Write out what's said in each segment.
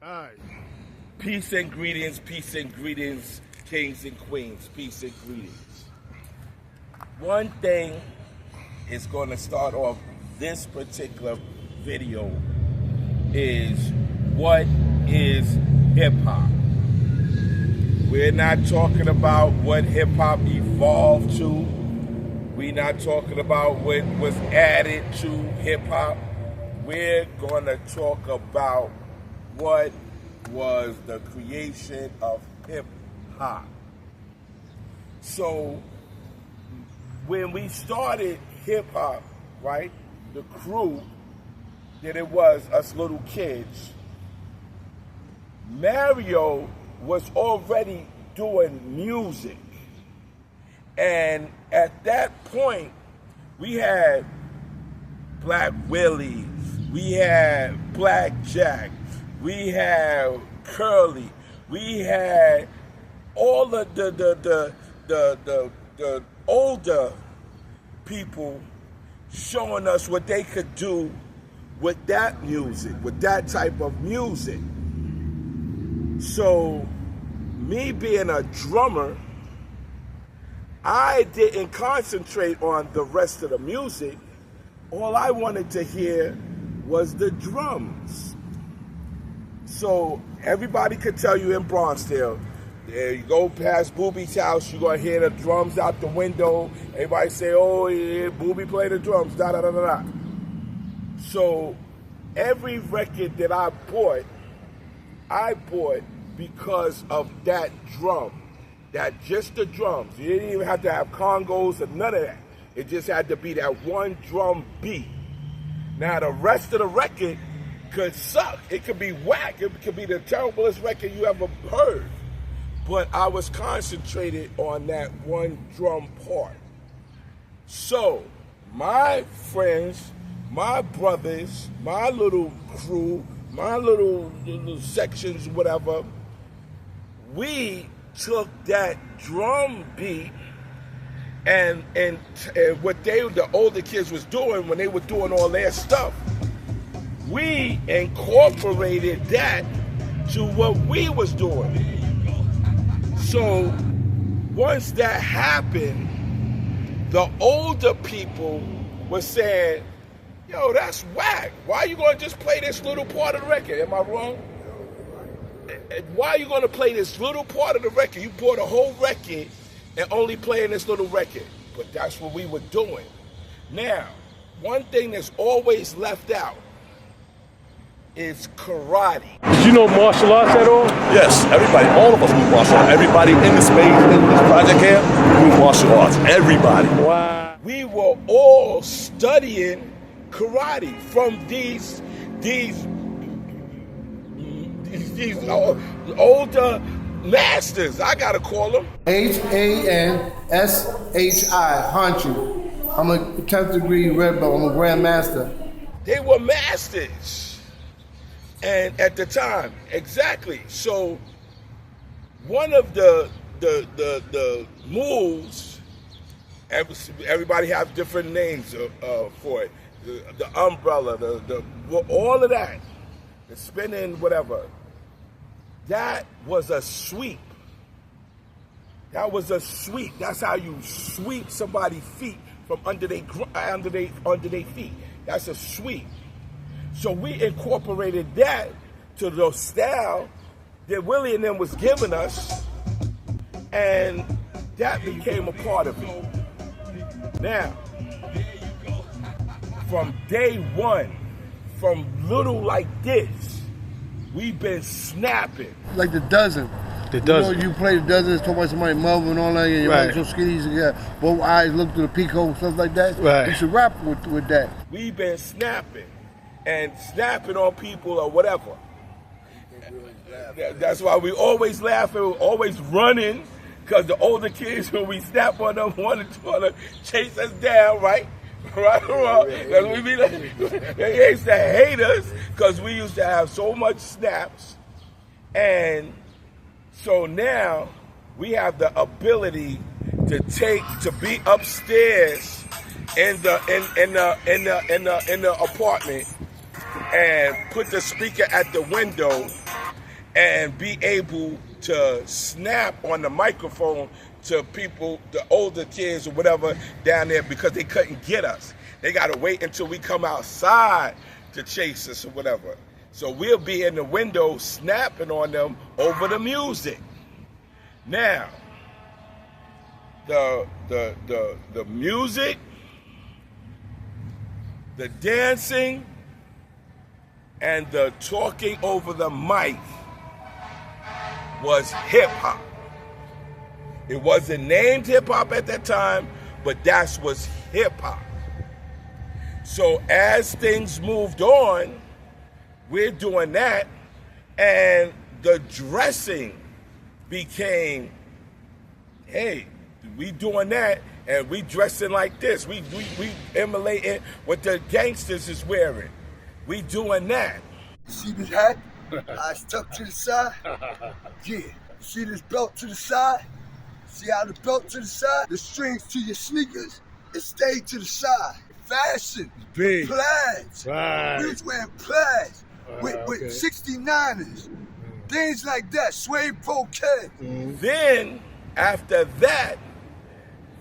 Alright. Peace and greetings, kings and queens, peace and greetings. One thing is going to start off this particular video is what is hip-hop? We're not talking about what hip-hop evolved to. We're not talking about what was added to hip-hop. We're going to talk about what was the creation of hip-hop. So when we started hip-hop, right, the crew that it was us little kids, Mario was already doing music. And at that point, we had Black Willies, we had BlackJack, we had Curly, we had all of the older people showing us what they could do with that music, with that type of music. So, me being a drummer, I didn't concentrate on the rest of the music. All I wanted to hear was the drums. So everybody could tell you in Bronxdale, you go past Boobie's house, you're gonna hear the drums out the window. Everybody say, oh yeah, Boobie play the drums, da da da da da. So every record that I bought because of that drum. That just the drums. You didn't even have to have congos or none of that. It just had to be that one drum beat. Now the rest of the record could suck. It could be whack. It could be the terriblest record you ever heard. But I was concentrated on that one drum part. So my friends, my brothers, my little crew, my little sections, whatever, we took that drum beat and what the older kids was doing when they were doing all their stuff, we incorporated that to what we was doing. So once that happened, the older people were saying, yo, that's whack. Why are you going to just play this little part of the record? Am I wrong? Why are you going to play this little part of the record? You bought a whole record and only playing this little record. But that's what we were doing. Now, one thing that's always left out is karate. Did you know martial arts at all? Yes, everybody, all of us do martial arts. Everybody in the space, in this project here, do martial arts. Everybody. Wow. We were all studying karate from these older masters, I gotta call them. Hanshi, Hanshi. I'm a 10th degree red belt. I'm a grandmaster. They were masters, and at the time, exactly. So one of the moves, everybody has different names for it. The umbrella, all of that, the spinning, whatever. That was a sweep. That was a sweep. That's how you sweep somebody's feet from under their feet. That's a sweep. So we incorporated that to the style that Willie and them was giving us, and that became a part of it. Now, from day one, from little like this, we've been snapping. Like the dozen. The dozen. You know, you play the dozen, it's talking about somebody Melvin and all that, and you're right. so skinny, you got both eyes look through the peacoat, stuff like that. Right. You should rap with that. We've been snapping and snapping on people or whatever. That's why we always laughing, always running, because the older kids, when we snap on them, want to chase us down, right? Right or wrong. We be like, they used to hate us because we used to have so much snaps. And so now we have the ability to be upstairs in the apartment and put the speaker at the window and be able to snap on the microphone to people, the older kids or whatever down there, because they couldn't get us. They got to wait until we come outside to chase us or whatever. So we'll be in the window snapping on them over the music. Now, the music, the dancing, and the talking over the mic was hip-hop. It wasn't named hip-hop at that time, but that was hip-hop. So as things moved on, we're doing that, and the dressing became, hey, we doing that, and we dressing like this. We emulating what the gangsters is wearing. We doing that. See this hat? Eyes tucked to the side? Yeah. See this belt to the side? See how the belt to the side? The strings to your sneakers, it stayed to the side. Fashion. Big. Plaids. Right. We was wearing plaids with 69ers. Things like that. Suede Poquet. Then, after that,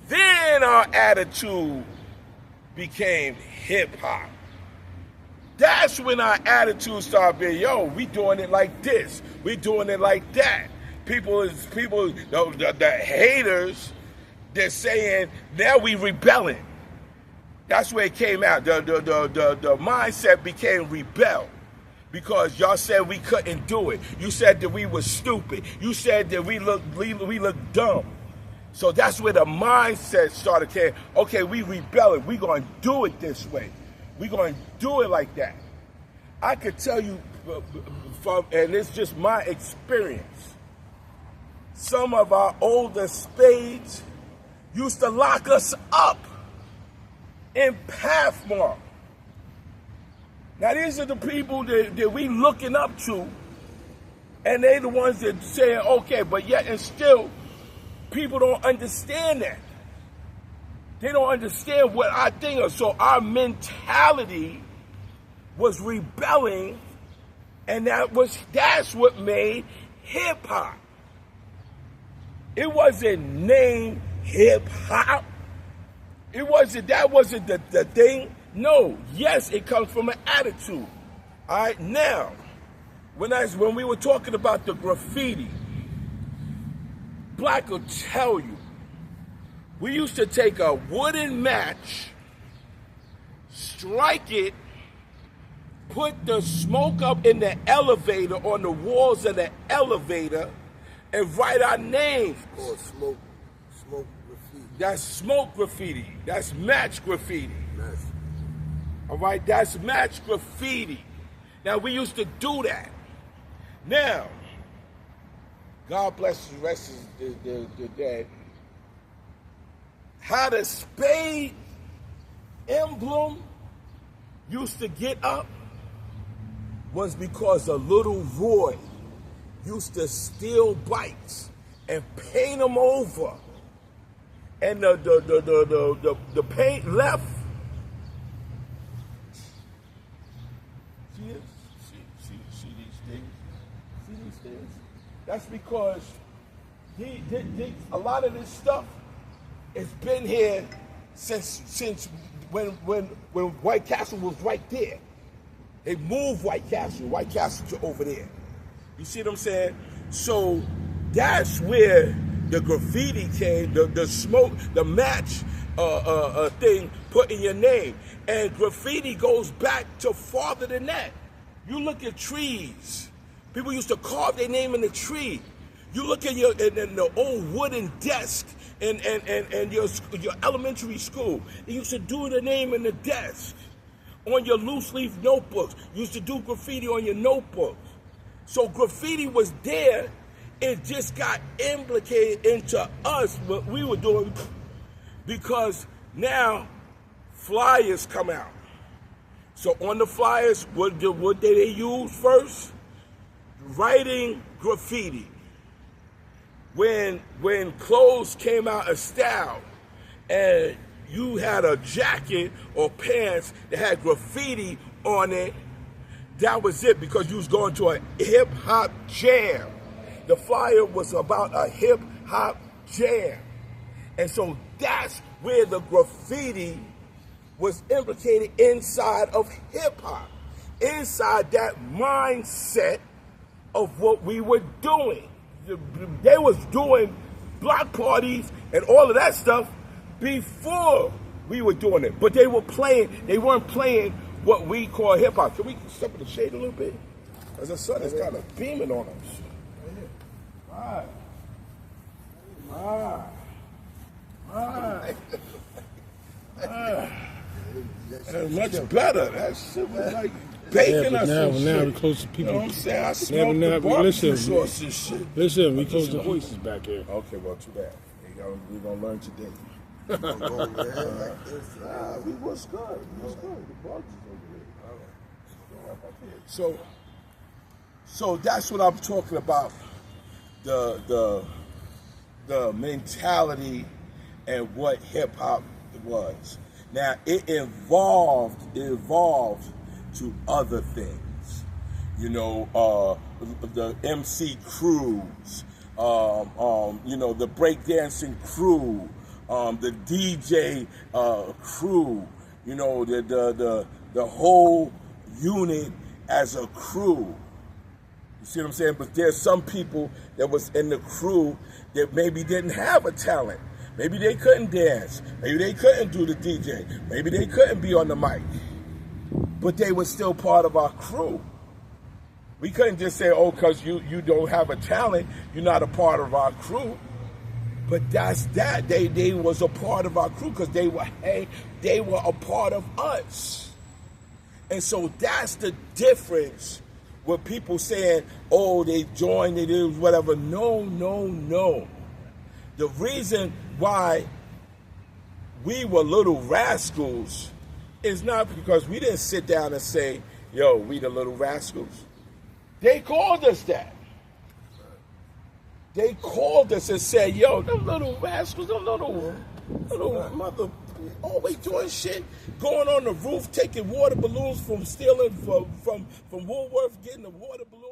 then our attitude became hip-hop. That's when our attitude started being, yo, we doing it like this. We doing it like that. The haters, they're saying, now we rebelling. That's where it came out. The mindset became rebel. Because y'all said we couldn't do it. You said that we were stupid. You said that we look dumb. So that's where the mindset started came. Okay, we rebelling. We gonna do it this way. We gonna do it like that. I could tell you and it's just my experience. Some of our older spades used to lock us up in Pathmark. Now these are the people that we looking up to, and they the ones that saying, okay, but yet and still, people don't understand that. They don't understand what our thing is. So our mentality was rebelling, and that's what made hip hop. It wasn't named hip hop. That wasn't the thing. No, yes, it comes from an attitude. All right, now, when we were talking about the graffiti, Black will tell you, we used to take a wooden match, strike it, put the smoke up in the elevator, on the walls of the elevator, and write our names. Oh, smoke graffiti. That's smoke graffiti. That's match graffiti. Nice. All right, that's match graffiti. Now, we used to do that. Now, God bless the rest of the dead. How the spade emblem used to get up was because a little Roy used to steal bikes and paint them over. And the paint left. See these things? See these things? That's because a lot of this stuff has been here since when White Castle was right there. They moved White Castle to over there. You see what I'm saying? So that's where the graffiti came, the smoke, the match thing, putting your name. And graffiti goes back to farther than that. You look at trees. People used to carve their name in the tree. You look at the old wooden desk in your elementary school. They used to do the name in the desk. On your loose leaf notebooks, you used to do graffiti on your notebooks. So graffiti was there. It just got implicated into us, what we were doing, because now flyers come out. So on the flyers, what did they use first? Writing graffiti. When clothes came out of style and you had a jacket or pants that had graffiti on it, that was it, because you was going to a hip-hop jam. The flyer was about a hip-hop jam. And so that's where the graffiti was implicated inside of hip-hop, inside that mindset of what we were doing. They was doing block parties and all of that stuff before we were doing it. But they weren't playing what we call hip-hop. Can we step in the shade a little bit? Because the sun is kind of beaming on us. Right. Right. Right. That's much better. That shit was like bacon or some shit. Now we close to people. You know what I'm saying? I smoked the barbecue sauce and shit. Listen, we close the voices back here. Okay, well, too bad. We're going to learn today. We was good. We was good. The bugs is over there. So that's what I'm talking about. The mentality and what hip hop was. Now it evolved to other things. You know, the MC crews, you know, the breakdancing crew, the DJ crew, you know, the whole unit as a crew. You see what I'm saying? But there's some people that was in the crew that maybe didn't have a talent. Maybe they couldn't dance. Maybe they couldn't do the DJ. Maybe they couldn't be on the mic. But they were still part of our crew. We couldn't just say, oh, because you don't have a talent, you're not a part of our crew. But that's that. They was a part of our crew because they were a part of us. And so that's the difference with people saying, oh, they joined, they did whatever. No, no, no. The reason why we were Little Rascals is not because we didn't sit down and say, yo, we the Little Rascals. They called us that. They called us and said, yo, them Little Rascals, them little mother, always doing shit, going on the roof, taking water balloons from stealing from Woolworth, getting the water balloon